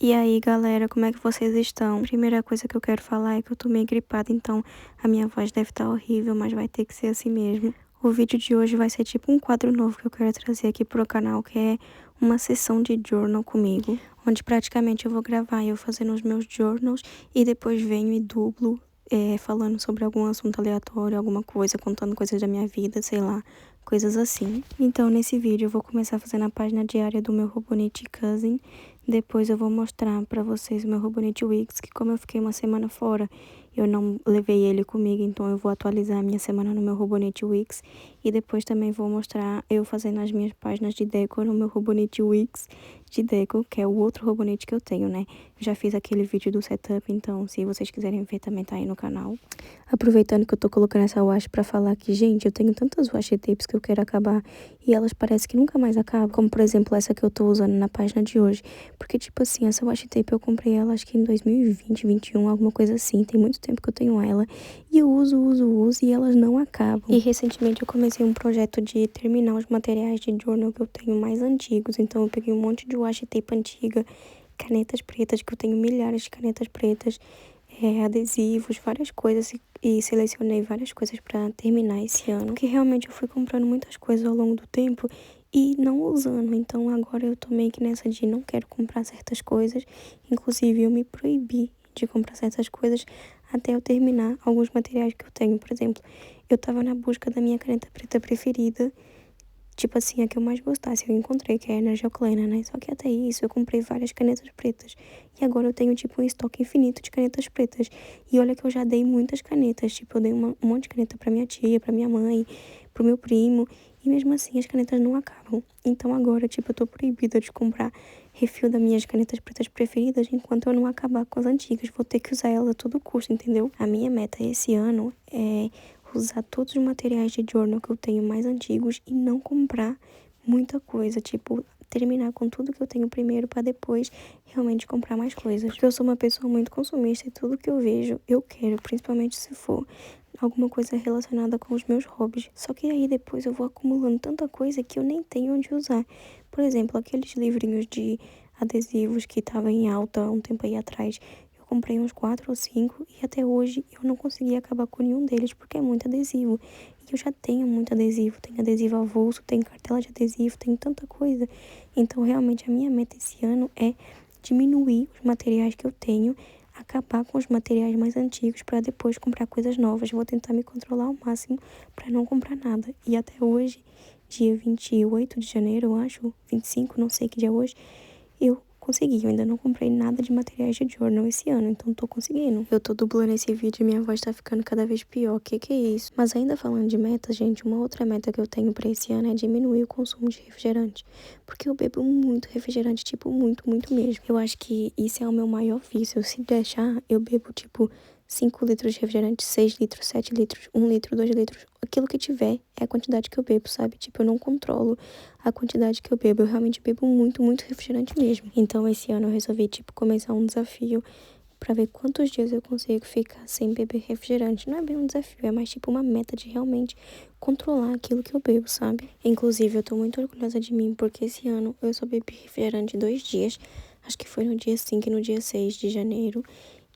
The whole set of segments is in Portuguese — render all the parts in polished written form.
E aí, galera, como é que vocês estão? Primeira coisa que eu quero falar é que eu tô meio gripada, então a minha voz deve estar horrível, mas vai ter que ser assim mesmo. O vídeo de hoje vai ser tipo um quadro novo que eu quero trazer aqui pro canal, que é uma sessão de journal comigo, onde praticamente eu vou gravar eu fazendo os meus journals e depois venho e dublo, falando sobre algum assunto aleatório, alguma coisa, contando coisas da minha vida, sei lá, coisas assim. Então, nesse vídeo eu vou começar fazendo a página diária do meu Robonite Cousin. Depois eu vou mostrar pra vocês o meu Robonite Weeks, que como eu fiquei uma semana fora, eu não levei ele comigo, então eu vou atualizar a minha semana no meu Robonite Weeks. E depois também vou mostrar eu fazendo as minhas páginas de deco no meu Robonite Weeks de deco, que é o outro Robonite que eu tenho, né? Eu já fiz aquele vídeo do setup, então se vocês quiserem ver também tá aí no canal. Aproveitando que eu tô colocando essa washi pra falar que, gente, eu tenho tantas washi tapes que eu quero acabar e elas parecem que nunca mais acabam, como por exemplo essa que eu tô usando na página de hoje. Porque, tipo assim, essa washi tape eu comprei ela acho que em 2020, 2021, alguma coisa assim. Tem muito tempo que eu tenho ela. E eu uso e elas não acabam. E recentemente eu comecei um projeto de terminar os materiais de journal que eu tenho mais antigos. Então eu peguei um monte de washi tape antiga, canetas pretas, que eu tenho milhares de canetas pretas, adesivos, várias coisas. E selecionei várias coisas pra terminar esse ano. Porque realmente eu fui comprando muitas coisas ao longo do tempo e não usando. Então agora eu tô meio que nessa de não quero comprar certas coisas. Inclusive eu me proibi de comprar certas coisas até eu terminar alguns materiais que eu tenho. Por exemplo, eu tava na busca da minha caneta preta preferida. Tipo assim, a que eu mais gostasse, eu encontrei, que é a Energioclena, né? Só que até isso, eu comprei várias canetas pretas. E agora eu tenho, tipo, um estoque infinito de canetas pretas. E olha que eu já dei muitas canetas. Tipo, eu dei um monte de caneta pra minha tia, pra minha mãe, pro meu primo. E mesmo assim, as canetas não acabam. Então agora, tipo, eu tô proibida de comprar refil das minhas canetas pretas preferidas enquanto eu não acabar com as antigas. Vou ter que usar ela a todo custo, entendeu? A minha meta esse ano é usar todos os materiais de journal que eu tenho mais antigos e não comprar muita coisa, tipo, terminar com tudo que eu tenho primeiro para depois realmente comprar mais coisas. Porque eu sou uma pessoa muito consumista e tudo que eu vejo eu quero, principalmente se for alguma coisa relacionada com os meus hobbies. Só que aí depois eu vou acumulando tanta coisa que eu nem tenho onde usar. Por exemplo, aqueles livrinhos de adesivos que estavam em alta um tempo aí atrás. Eu comprei uns 4 ou 5 e até hoje eu não consegui acabar com nenhum deles porque é muito adesivo. E eu já tenho muito adesivo. Tem adesivo avulso, tem cartela de adesivo, tem tanta coisa. Então, realmente, a minha meta esse ano é diminuir os materiais que eu tenho, acabar com os materiais mais antigos para depois comprar coisas novas. Vou tentar me controlar ao máximo para não comprar nada. E até hoje, dia 28 de janeiro, eu acho, 25, não sei que dia é hoje, eu consegui. Eu ainda não comprei nada de materiais de journal esse ano, então tô conseguindo. Eu tô dublando esse vídeo e minha voz tá ficando cada vez pior. Que é isso? Mas ainda falando de meta, gente, uma outra meta que eu tenho pra esse ano é diminuir o consumo de refrigerante. Porque eu bebo muito refrigerante, tipo, muito, muito mesmo. Eu acho que isso é o meu maior vício. Se deixar, eu bebo, tipo, 5 litros de refrigerante, 6 litros, 7 litros, 1 litro, 2 litros. Aquilo que tiver é a quantidade que eu bebo, sabe? Tipo, eu não controlo a quantidade que eu bebo. Eu realmente bebo muito, muito refrigerante mesmo. Então, esse ano eu resolvi, tipo, começar um desafio pra ver quantos dias eu consigo ficar sem beber refrigerante. Não é bem um desafio, é mais tipo uma meta de realmente controlar aquilo que eu bebo, sabe? Inclusive, eu tô muito orgulhosa de mim, porque esse ano eu só bebi refrigerante 2 dias. Acho que foi no dia 5 e no dia 6 de janeiro.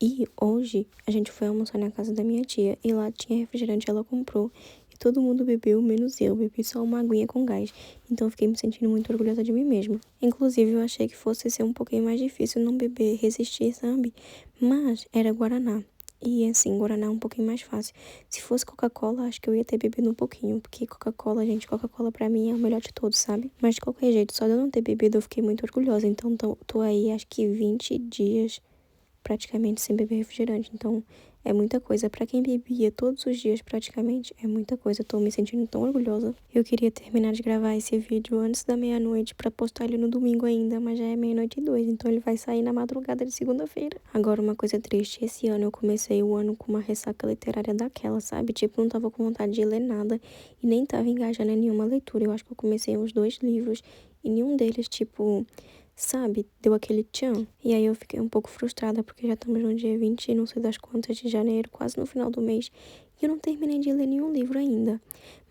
E hoje a gente foi almoçar na casa da minha tia e lá tinha refrigerante, ela comprou. E todo mundo bebeu, menos eu. Bebi só uma aguinha com gás. Então eu fiquei me sentindo muito orgulhosa de mim mesma. Inclusive eu achei que fosse ser um pouquinho mais difícil não beber, resistir, sabe? Mas era Guaraná. E assim, Guaraná é um pouquinho mais fácil. Se fosse Coca-Cola, acho que eu ia ter bebido um pouquinho. Porque Coca-Cola, gente, Coca-Cola pra mim é o melhor de todos, sabe? Mas de qualquer jeito, só de eu não ter bebido, eu fiquei muito orgulhosa. Então tô aí, acho que 20 dias praticamente sem beber refrigerante. Então, é muita coisa. Pra quem bebia todos os dias, praticamente, é muita coisa. Tô me sentindo tão orgulhosa. Eu queria terminar de gravar esse vídeo antes da meia-noite pra postar ele no domingo ainda, mas já é 00:02, então ele vai sair na madrugada de segunda-feira. Agora, uma coisa triste, esse ano eu comecei o ano com uma ressaca literária daquela, sabe? Tipo, não tava com vontade de ler nada e nem tava engajando em nenhuma leitura. Eu acho que eu comecei uns 2 livros e nenhum deles, tipo, sabe, deu aquele tchan. E aí eu fiquei um pouco frustrada, porque já estamos no dia 20 e não sei das quantas de janeiro, quase no final do mês. E eu não terminei de ler nenhum livro ainda.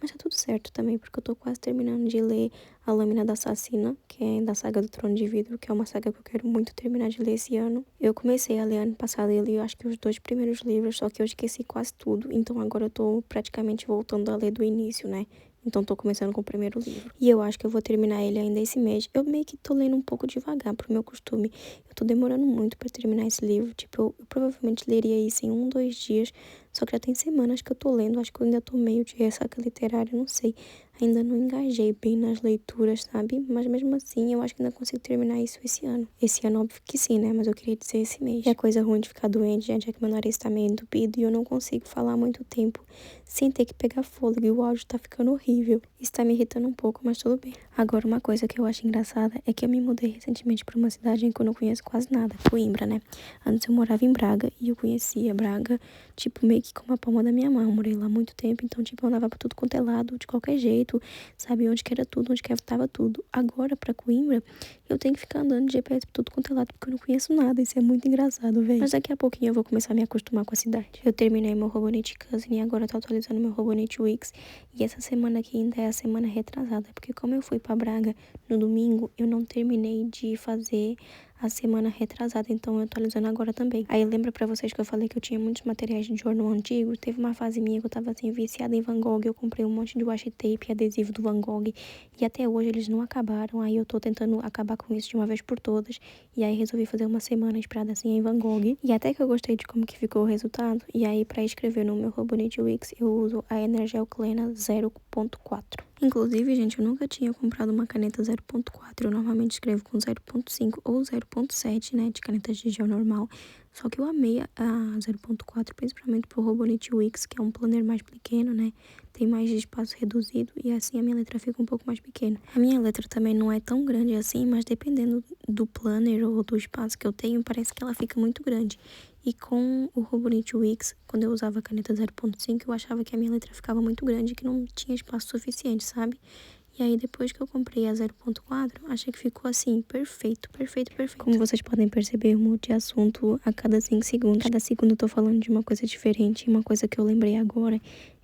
Mas tá tudo certo também, porque eu tô quase terminando de ler A Lâmina da Assassina, que é da saga do Trono de Vidro, que é uma saga que eu quero muito terminar de ler esse ano. Eu comecei a ler ano passado e li, eu acho que os 2 primeiros livros, só que eu esqueci quase tudo. Então agora eu tô praticamente voltando a ler do início, né? Então tô começando com o primeiro livro. E eu acho que eu vou terminar ele ainda esse mês. Eu meio que tô lendo um pouco devagar pro meu costume. Eu tô demorando muito pra terminar esse livro. Tipo, eu provavelmente leria isso em 1, 2 dias. Só que já tem semanas que eu tô lendo. Acho que eu ainda tô meio de ressaca literária, não sei. Ainda não engajei bem nas leituras, sabe? Mas mesmo assim, eu acho que ainda consigo terminar isso esse ano. Esse ano, óbvio que sim, né? Mas eu queria dizer esse mês. E a coisa ruim de ficar doente, gente, é que meu nariz tá meio entupido e eu não consigo falar muito tempo sem ter que pegar fôlego. E o áudio tá ficando horrível. Isso tá me irritando um pouco, mas tudo bem. Agora, uma coisa que eu acho engraçada é que eu me mudei recentemente pra uma cidade em que eu não conheço quase nada, Coimbra, né? Antes eu morava em Braga e eu conhecia Braga, tipo, meio que com a palma da minha mão. Eu morei lá há muito tempo, então, tipo, eu andava pra tudo quanto é lado, de qualquer jeito, sabe? Onde que era tudo, onde que tava tudo. Agora, pra Coimbra, eu tenho que ficar andando de GPS pra tudo quanto é lado, porque eu não conheço nada. Isso é muito engraçado, velho. Mas daqui a pouquinho eu vou começar a me acostumar com a cidade. Eu terminei meu Robonite Cousin e agora eu tô atualizando meu Robonite Wix. E essa semana aqui ainda é a semana retrasada, porque como eu fui pra Braga no domingo, eu não terminei de fazer a semana retrasada, então eu atualizando agora também. Aí lembra pra vocês que eu falei que eu tinha muitos materiais de jornal antigo? Teve uma fase minha que eu tava assim viciada em Van Gogh, eu comprei um monte de washi tape e adesivo do Van Gogh e até hoje eles não acabaram. Aí eu tô tentando acabar com isso de uma vez por todas e aí resolvi fazer uma semana inspirada assim em Van Gogh e até que eu gostei de como que ficou o resultado. E aí pra escrever no meu Robonite Wix eu uso a Energel Klena 0.4. Inclusive, gente, eu nunca tinha comprado uma caneta 0.4. Eu normalmente escrevo com 0.5 ou 0.7, né, de canetas de gel normal. Só que eu amei a 0.4, principalmente pro Robonite Wix, que é um planner mais pequeno, né? Tem mais de espaço reduzido e assim a minha letra fica um pouco mais pequena. A minha letra também não é tão grande assim, mas dependendo do planner ou do espaço que eu tenho, parece que ela fica muito grande. E com o Robonite Wix, quando eu usava a caneta 0.5, eu achava que a minha letra ficava muito grande e que não tinha espaço suficiente, sabe? E aí, depois que eu comprei a 0.4, achei que ficou assim, perfeito, perfeito, perfeito. Como vocês podem perceber, eu mudo de assunto a cada 5 segundos. Cada segundo eu tô falando de uma coisa diferente. E uma coisa que eu lembrei agora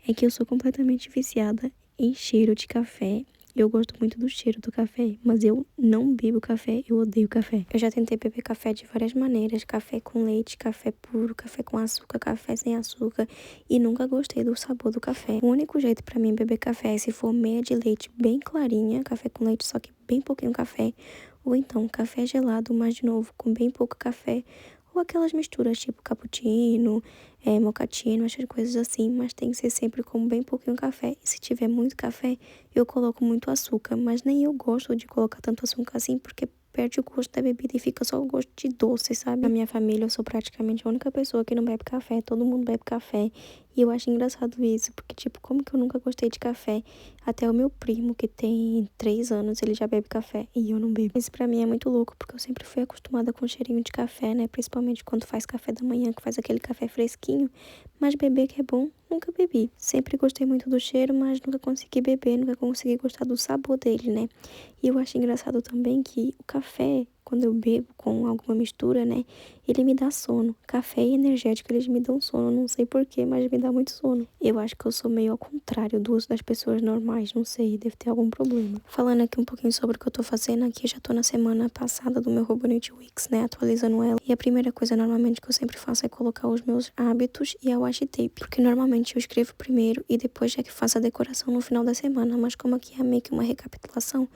é que eu sou completamente viciada em cheiro de café. Eu gosto muito do cheiro do café, mas eu não bebo café, eu odeio café. Eu já tentei beber café de várias maneiras, café com leite, café puro, café com açúcar, café sem açúcar, e nunca gostei do sabor do café. O único jeito pra mim beber café é se for meia de leite bem clarinha, café com leite só que bem pouquinho café, ou então café gelado, mas de novo com bem pouco café, ou aquelas misturas tipo cappuccino, mocatino, essas coisas assim, mas tem que ser sempre com bem pouquinho café. E se tiver muito café, eu coloco muito açúcar, mas nem eu gosto de colocar tanto açúcar assim, porque perde o gosto da bebida e fica só o gosto de doce, sabe? Na minha família, eu sou praticamente a única pessoa que não bebe café, todo mundo bebe café. E eu acho engraçado isso, porque, tipo, como que eu nunca gostei de café? Até o meu primo, que tem 3 anos, ele já bebe café e eu não bebo. Isso pra mim é muito louco, porque eu sempre fui acostumada com cheirinho de café, né? Principalmente quando faz café da manhã, que faz aquele café fresquinho. Mas beber que é bom, nunca bebi. Sempre gostei muito do cheiro, mas nunca consegui beber, nunca consegui gostar do sabor dele, né? E eu acho engraçado também que o café, quando eu bebo com alguma mistura, né? Ele me dá sono. Café e energético, eles me dão sono. Não sei porquê, mas me dá muito sono. Eu acho que eu sou meio ao contrário do uso das pessoas normais. Não sei, deve ter algum problema. Falando aqui um pouquinho sobre o que eu tô fazendo aqui, já tô na semana passada do meu Robonite Wix, né? Atualizando ela. E a primeira coisa, normalmente, que eu sempre faço é colocar os meus hábitos e a washi tape. Porque normalmente eu escrevo primeiro e depois já que faço a decoração no final da semana. Mas como aqui é meio que uma recapitulação,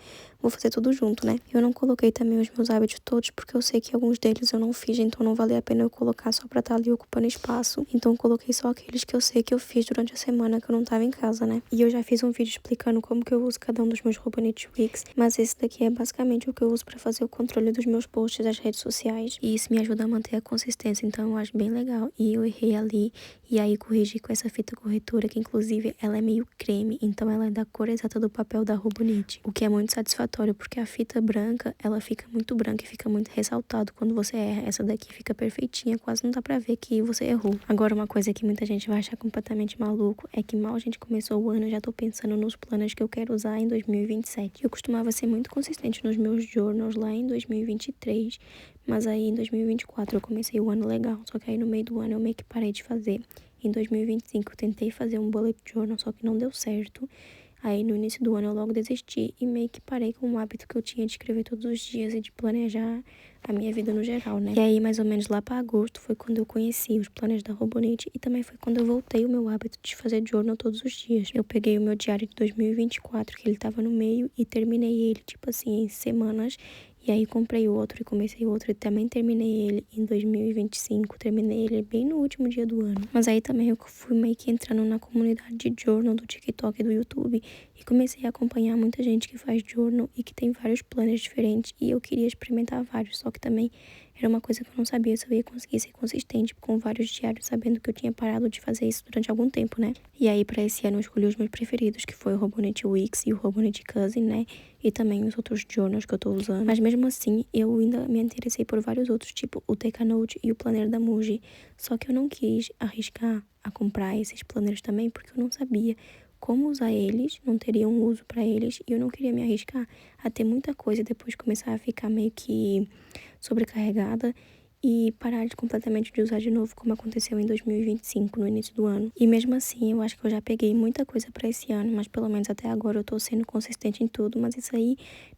vou fazer tudo junto, né? Eu não coloquei também os meus hábitos todos, porque eu sei que alguns deles eu não fiz, então não valia a pena eu colocar só pra estar ali ocupando espaço. Então eu coloquei só aqueles que eu sei que eu fiz durante a semana que eu não tava em casa, né? E eu já fiz um vídeo explicando como que eu uso cada um dos meus Robonite Wix, mas esse daqui é basicamente o que eu uso pra fazer o controle dos meus posts das redes sociais. E isso me ajuda a manter a consistência, então eu acho bem legal. E eu errei ali, e aí corrigi com essa fita corretora, que inclusive ela é meio creme, então ela é da cor exata do papel da Robonite, o que é muito satisfatório, porque a fita branca, ela fica muito branca e fica muito ressaltado quando você erra. Essa daqui fica perfeitinha, quase não dá pra ver que você errou. Agora, uma coisa que muita gente vai achar completamente maluco é que mal a gente começou o ano, eu já tô pensando nos planos que eu quero usar em 2027. Eu costumava ser muito consistente nos meus journals lá em 2023, Mas aí em 2024 eu comecei o ano legal, só que aí no meio do ano eu meio que parei de fazer. Em 2025 eu tentei fazer um bullet journal, só que não deu certo. Aí no início do ano eu logo desisti e meio que parei com o hábito que eu tinha de escrever todos os dias e de planejar a minha vida no geral, né? E aí mais ou menos lá para agosto foi quando eu conheci os planners da Robonit e também foi quando eu voltei o meu hábito de fazer journal todos os dias. Eu peguei o meu diário de 2024, que ele tava no meio, e terminei ele, tipo assim, em semanas. E aí comprei outro e comecei outro e também terminei ele em 2025. Terminei ele bem no último dia do ano. Mas aí também eu fui meio que entrando na comunidade de journal do TikTok e do YouTube e comecei a acompanhar muita gente que faz journal e que tem vários planners diferentes e eu queria experimentar vários, só que também era uma coisa que eu não sabia se eu ia conseguir ser consistente com vários diários, sabendo que eu tinha parado de fazer isso durante algum tempo, né? E aí, para esse ano, eu escolhi os meus preferidos, que foi o Robonit Wix e o Robonit Cousin, né? E também os outros journals que eu tô usando. Mas mesmo assim, eu ainda me interessei por vários outros, tipo o Tekanote e o Planner da Muji. Só que eu não quis arriscar a comprar esses planners também, porque eu não sabia como usar eles, não teria um uso para eles, e eu não queria me arriscar a ter muita coisa e depois começar a ficar meio que sobrecarregada e parar completamente de usar de novo, como aconteceu em 2025, no início do ano. E mesmo assim, eu acho que eu já peguei muita coisa para esse ano, mas pelo menos até agora eu tô sendo consistente em tudo, mas isso aí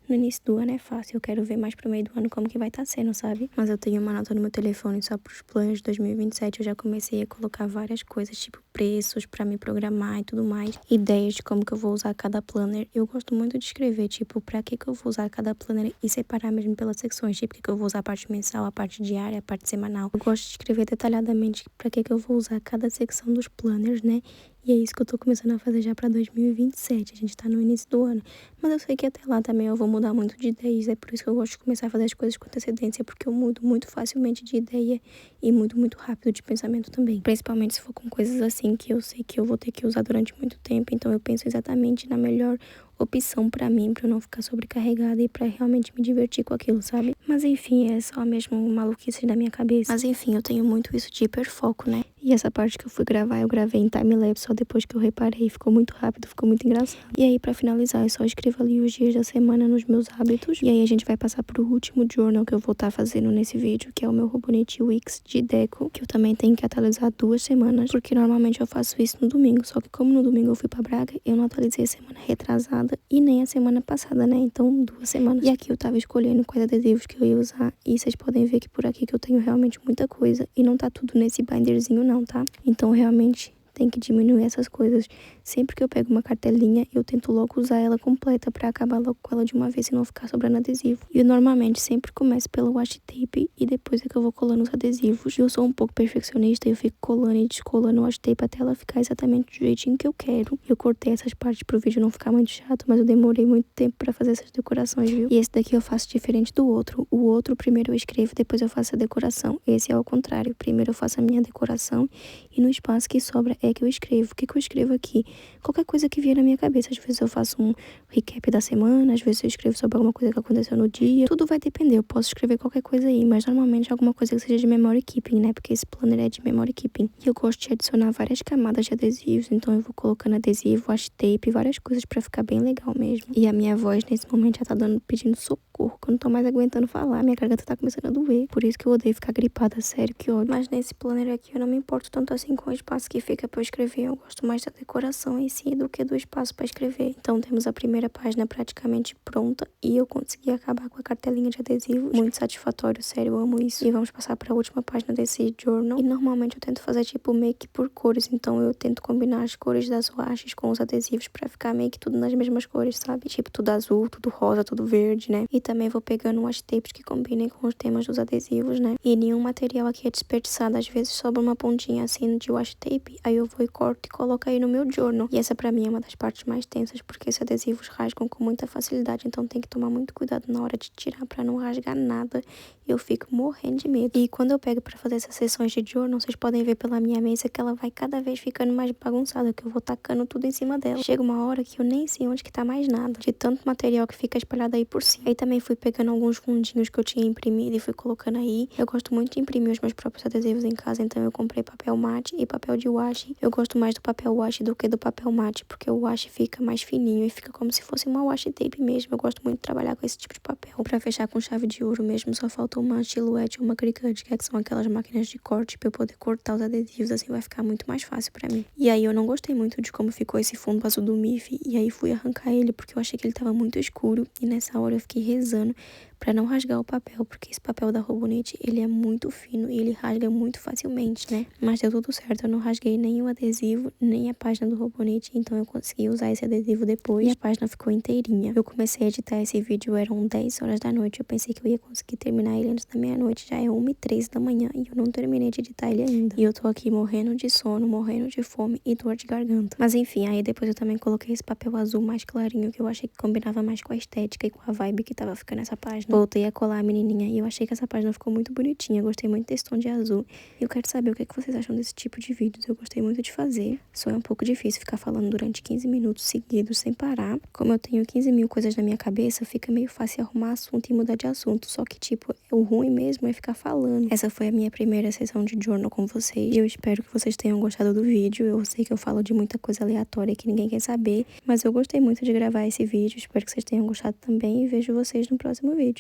no início do ano é fácil. Eu quero ver mais pro meio do ano como que vai estar sendo, sabe? Mas eu tenho uma nota no meu telefone só pros planos de 2027. Eu já comecei a colocar várias coisas, tipo preços para me programar e tudo mais, ideias de como que eu vou usar cada planner. Eu gosto muito de escrever, tipo, para que eu vou usar cada planner e separar mesmo pelas secções, tipo, que eu vou usar a parte mensal, a parte diária, a parte semanal. Eu gosto de escrever detalhadamente para que eu vou usar cada secção dos planners, né? E é isso que eu tô começando a fazer já pra 2027. A gente tá no início do ano. Mas eu sei que até lá também eu vou mudar muito de ideias. É por isso que eu gosto de começar a fazer as coisas com antecedência, porque eu mudo muito facilmente de ideia e mudo muito rápido de pensamento também. Principalmente se for com coisas assim que eu sei que eu vou ter que usar durante muito tempo. Então eu penso exatamente na melhor opção pra mim, pra eu não ficar sobrecarregada e pra realmente me divertir com aquilo, sabe? Mas enfim, é só mesmo maluquice da minha cabeça. Mas enfim, eu tenho muito isso de hiperfoco, né? E essa parte que eu fui gravar, eu gravei em time-lapse só depois que eu reparei. Ficou muito rápido, ficou muito engraçado. E aí, pra finalizar, eu só escrevo ali os dias da semana nos meus hábitos. E aí a gente vai passar pro último journal que eu vou estar fazendo nesse vídeo, que é o meu Robonit Wix de Deco, que eu também tenho que atualizar 2 semanas, porque normalmente eu faço isso no domingo. Só que como no domingo eu fui pra Braga, eu não atualizei a semana retrasada e nem a semana passada, né? Então, 2 semanas. E aqui eu tava escolhendo quais adesivos que eu ia usar. E vocês podem ver que por aqui que eu tenho realmente muita coisa. E não tá tudo nesse binderzinho não, tá? Então, realmente, tem que diminuir essas coisas. Sempre que eu pego uma cartelinha, eu tento logo usar ela completa pra acabar logo com ela de uma vez e não ficar sobrando adesivo. E eu normalmente sempre começo pelo washi tape e depois é que eu vou colando os adesivos. Eu sou um pouco perfeccionista e eu fico colando e descolando o washi tape até ela ficar exatamente do jeitinho que eu quero. Eu cortei essas partes pro vídeo não ficar muito chato, mas eu demorei muito tempo pra fazer essas decorações, viu? E esse daqui eu faço diferente do outro. O outro, primeiro eu escrevo, depois eu faço a decoração. Esse é ao contrário. Primeiro eu faço a minha decoração e no espaço que sobra é que eu escrevo. O que eu escrevo aqui? Qualquer coisa que vier na minha cabeça. Às vezes eu faço um recap da semana, às vezes eu escrevo sobre alguma coisa que aconteceu no dia. Tudo vai depender. Eu posso escrever qualquer coisa aí, mas normalmente alguma coisa que seja de memory keeping, né? Porque esse planner é de memory keeping. E eu gosto de adicionar várias camadas de adesivos, então eu vou colocando adesivo, washi tape, várias coisas pra ficar bem legal mesmo. E a minha voz nesse momento já tá pedindo socorro, que eu não tô mais aguentando falar. Minha garganta tá começando a doer. Por isso que eu odeio ficar gripada, sério, que ódio. Mas nesse planner aqui eu não me importo tanto assim com o espaço que fica pra eu escrever. Eu gosto mais da decoração em si do que do espaço pra escrever. Então temos a primeira página praticamente pronta e eu consegui acabar com a cartelinha de adesivos. Muito satisfatório, sério, eu amo isso. E vamos passar pra última página desse journal. E normalmente eu tento fazer tipo meio que por cores, então eu tento combinar as cores das washes com os adesivos pra ficar meio que tudo nas mesmas cores, sabe? Tipo tudo azul, tudo rosa, tudo verde, né? E também vou pegando washi tapes que combinem com os temas dos adesivos, né? E nenhum material aqui é desperdiçado. Às vezes sobra uma pontinha assim de washi tape, aí eu vou e corto e coloco aí no meu journal. E essa pra mim é uma das partes mais tensas, porque esses adesivos rasgam com muita facilidade, então tem que tomar muito cuidado na hora de tirar pra não rasgar nada. Eu fico morrendo de medo. E quando eu pego pra fazer essas sessões de journal, vocês podem ver pela minha mesa que ela vai cada vez ficando mais bagunçada, que eu vou tacando tudo em cima dela. Chega uma hora que eu nem sei onde que tá mais nada, de tanto material que fica espalhado aí por cima. Aí também fui pegando alguns fundinhos que eu tinha imprimido e fui colocando aí. Eu gosto muito de imprimir os meus próprios adesivos em casa, então eu comprei papel mate e papel de washi também. Eu gosto mais do papel washi do que do papel mate, porque o washi fica mais fininho e fica como se fosse uma washi tape mesmo. Eu gosto muito de trabalhar com esse tipo de papel. Pra fechar com chave de ouro mesmo, só falta uma Silhouette ou uma Cricut, que são aquelas máquinas de corte pra eu poder cortar os adesivos, assim vai ficar muito mais fácil pra mim. E aí eu não gostei muito de como ficou esse fundo azul do Miffy, e aí fui arrancar ele porque eu achei que ele tava muito escuro, e nessa hora eu fiquei rezando pra não rasgar o papel, porque esse papel da Robonete, ele é muito fino e ele rasga muito facilmente, né? Mas deu tudo certo, eu não rasguei nem o adesivo, nem a página do Robonete, então eu consegui usar esse adesivo depois e a página ficou inteirinha. Eu comecei a editar esse vídeo, eram 10 horas da noite, eu pensei que eu ia conseguir terminar ele antes da meia-noite, já é 1h03 da manhã e eu não terminei de editar ele ainda. E eu tô aqui morrendo de sono, morrendo de fome e dor de garganta. Mas enfim, aí depois eu também coloquei esse papel azul mais clarinho, que eu achei que combinava mais com a estética e com a vibe que tava ficando essa página. Voltei a colar a menininha e eu achei que essa página ficou muito bonitinha, gostei muito desse tom de azul. E eu quero saber o que vocês acham desse tipo de vídeos, eu gostei muito de fazer. Só é um pouco difícil ficar falando durante 15 minutos seguidos sem parar. Como eu tenho 15 mil coisas na minha cabeça, fica meio fácil arrumar assunto e mudar de assunto. Só que, tipo, o ruim mesmo é ficar falando. Essa foi a minha primeira sessão de journal com vocês. E eu espero que vocês tenham gostado do vídeo. Eu sei que eu falo de muita coisa aleatória que ninguém quer saber, mas eu gostei muito de gravar esse vídeo. Espero que vocês tenham gostado também e vejo vocês no próximo vídeo.